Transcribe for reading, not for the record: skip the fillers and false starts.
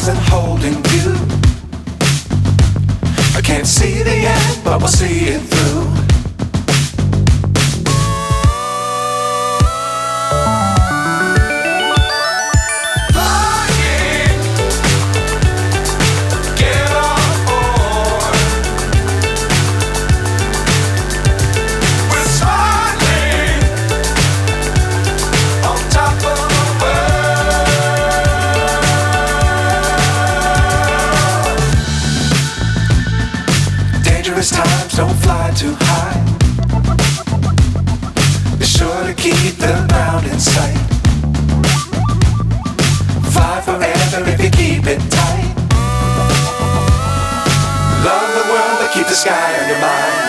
stars and holding you. I can't see the end, but we'll see it through. Times don't fly too high. Be sure to keep the ground in sight. Fly forever if you keep it tight. Love the world but keep the sky on your mind.